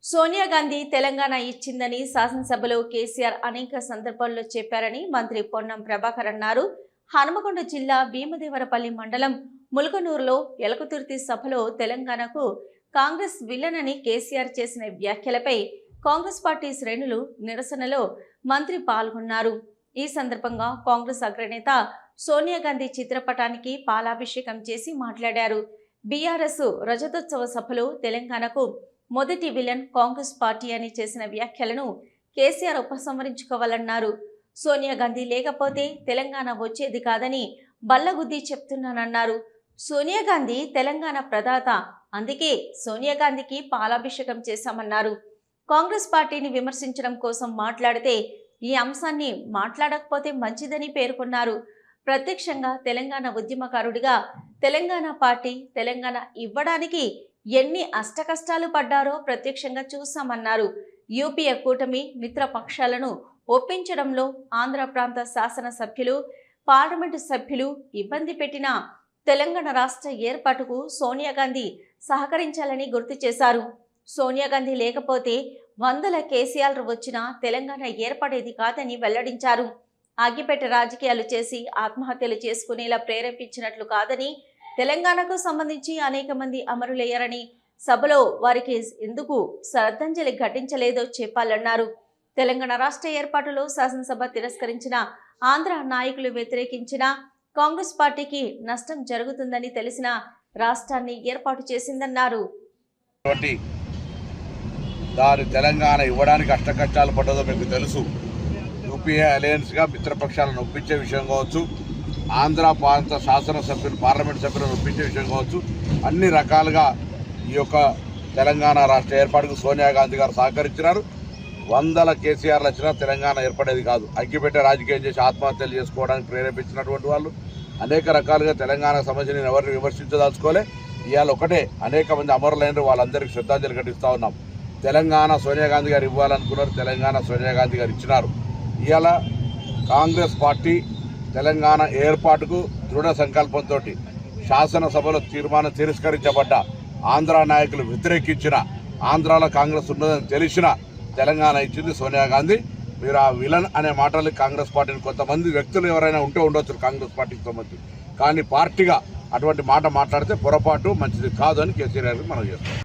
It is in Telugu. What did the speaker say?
సోనియా గాంధీ తెలంగాణ ఇచ్చిందని శాసనసభలో కేసీఆర్ అనేక సందర్భాల్లో చెప్పారని మంత్రి పొన్నం ప్రభాకర్ అన్నారు. హనుమకొండ జిల్లా భీమదేవరపల్లి మండలం ముల్కనూరులో ఎలకతుర్తి సభలో తెలంగాణకు కాంగ్రెస్ విలనని కేసీఆర్ చేసిన వ్యాఖ్యలపై కాంగ్రెస్ పార్టీ శ్రేణులు నిరసనలో మంత్రి పాల్గొన్నారు. ఈ సందర్భంగా కాంగ్రెస్ అగ్రనేత సోనియా గాంధీ చిత్రపటానికి పాలాభిషేకం చేసి మాట్లాడారు. బీఆర్ఎస్ రజతోత్సవ సభలో తెలంగాణకు మొదటి విలన్ కాంగ్రెస్ పార్టీ అని చేసిన వ్యాఖ్యలను కేసీఆర్ ఉపసంహరించుకోవాలన్నారు. సోనియా గాంధీ లేకపోతే తెలంగాణ వచ్చేది కాదని బల్లగుద్ది చెప్తున్నానన్నారు. సోనియా గాంధీ తెలంగాణ ప్రదాత, అందుకే సోనియా గాంధీకి పాలాభిషేకం చేశామన్నారు. కాంగ్రెస్ పార్టీని విమర్శించడం కోసం మాట్లాడితే ఈ అంశాన్ని మాట్లాడకపోతే మంచిదని పేర్కొన్నారు. ప్రత్యక్షంగా తెలంగాణ ఉద్యమకారుడిగా తెలంగాణ పార్టీ తెలంగాణ ఇవ్వడానికి ఎన్ని అష్టకష్టాలు పడ్డారో ప్రత్యక్షంగా చూసామన్నారు. యూపీఏ కూటమి మిత్రపక్షాలను ఒప్పించడంలో ఆంధ్ర ప్రాంత శాసనసభ్యులు, పార్లమెంటు సభ్యులు ఇబ్బంది పెట్టిన తెలంగాణ రాష్ట్ర ఏర్పాటుకు సోనియా గాంధీ సహకరించాలని గుర్తు చేశారు. సోనియా గాంధీ లేకపోతే వందల కేసీఆర్ వచ్చినా తెలంగాణ ఏర్పడేది కాదని వెల్లడించారు. అగ్గిపెట్ట రాజకీయాలు చేసి ఆత్మహత్యలు చేసుకునేలా ప్రేరేపించినట్లు కాదని, తెలంగాణకు సంబంధించి అనేక మంది అమరులయ్యారని, సభలో వారికి ఎందుకు శ్రద్ధాంజలి ఘటించలేదో చెప్పాలన్నారు. తెలంగాణ రాష్ట్ర ఏర్పాటులో శాసనసభ తిరస్కరించిన ఆంధ్ర నాయకులు వ్యతిరేకించిన కాంగ్రెస్ పార్టీకి నష్టం జరుగుతుందని తెలిసిన రాష్ట్రాన్ని ఏర్పాటు చేసిందన్నారు. దాని తెలంగాణ ఇవ్వడానికి అష్టకష్టాలు పడ్డదో మీకు తెలుసు. యూపీఏ అలయన్స్గా మిత్రపక్షాలను ఒప్పించే విషయం కావచ్చు, ఆంధ్ర ప్రాంత శాసనసభ్యులు, పార్లమెంట్ సభ్యులను ఒప్పించే విషయం కావచ్చు, అన్ని రకాలుగా ఈ యొక్క తెలంగాణ రాష్ట్ర ఏర్పాటుకు సోనియా గాంధీ గారు సహకరించినారు. వందల కేసీఆర్లు వచ్చినా తెలంగాణ ఏర్పడేది కాదు. అగ్గిపెట్టే రాజకీయం చేసి ఆత్మహత్యలు చేసుకోవడానికి ప్రేరేపించినటువంటి వాళ్ళు అనేక రకాలుగా తెలంగాణకు సంబంధించి ఎవరిని విమర్శించదలుచుకోలే. ఇవాళ ఒకటే అనేక మంది అమరులైన వాళ్ళందరికీ శ్రద్ధాంజలి ఘటిస్తూ ఉన్నాం. తెలంగాణ సోనియా గాంధీ గారు ఇవ్వాలనుకున్నారు, తెలంగాణ సోనియా గాంధీ గారు ఇచ్చినారు. ఇవాళ కాంగ్రెస్ పార్టీ తెలంగాణ ఏర్పాటుకు దృఢ సంకల్పంతో శాసనసభలో తీర్మానం తిరస్కరించబడ్డ, ఆంధ్ర నాయకులు వ్యతిరేకించిన, ఆంధ్రాలో కాంగ్రెస్ ఉన్నదని తెలిసిన తెలంగాణ ఇచ్చింది సోనియా గాంధీ. మీరు ఆ విలన్ అనే మాటలు కాంగ్రెస్ పార్టీని కొంతమంది వ్యక్తులు ఎవరైనా ఉంటూ ఉండొచ్చు కాంగ్రెస్ పార్టీకి సంబంధించి, కానీ పార్టీగా అటువంటి మాట మాట్లాడితే పొరపాటు మంచిది కాదు అని కేసీఆర్ గారికి మనం చేస్తాం.